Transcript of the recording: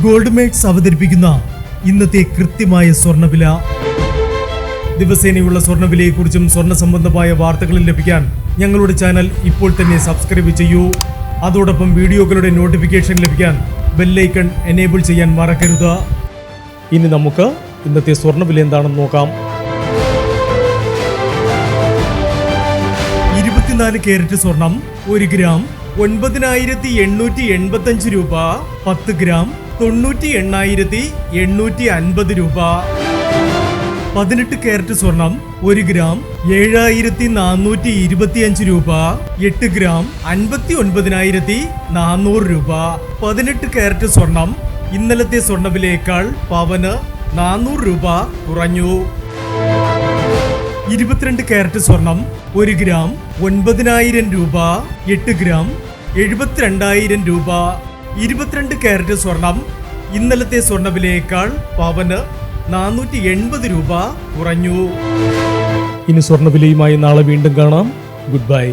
Gold makes അവതരിപ്പിക്കുന്ന ഇന്നത്തെ കൃത്യമായ സ്വർണ്ണവില. ദിവസേനയുള്ള സ്വർണ്ണവിലയെക്കുറിച്ചും സ്വർണ്ണ സംബന്ധമായ വാർത്തകളും ലഭിക്കാൻ ഞങ്ങളുടെ ചാനൽ ഇപ്പോൾ തന്നെ സബ്സ്ക്രൈബ് ചെയ്യൂ. അതോടൊപ്പം വീഡിയോകളുടെ നോട്ടിഫിക്കേഷൻ ലഭിക്കാൻ ബെല്ലൈക്കൺ എനേബിൾ ചെയ്യാൻ മറക്കരുത്. ഇനി നമുക്ക് ഇന്നത്തെ സ്വർണ്ണവില എന്താണെന്ന് നോക്കാം. 24 കാരറ്റ് സ്വർണം 1 ഗ്രാം 9,885 രൂപ. 10 ഗ്രാം 98,850 രൂപ. 18 കാരറ്റ് സ്വർണം 1 ഗ്രാം 7,425 രൂപ. 8 ഗ്രാം 59,400 രൂപ. 18 കാരറ്റ് സ്വർണം ഇന്നലത്തെ സ്വർണ്ണവിലയേക്കാൾ പവന് 400 രൂപ കുറഞ്ഞു. 22 കാരറ്റ് സ്വർണം 1 ഗ്രാം 9,000 രൂപ. 8 ഗ്രാം 72,000 രൂപ. 22 കാരറ്റ് സ്വർണം ഇന്നലത്തെ സ്വർണ്ണവിലയേക്കാൾ പവന് 480 രൂപ കുറഞ്ഞു. ഇനി സ്വർണ്ണവിലയുമായി നാളെ വീണ്ടും കാണാം. Good bye.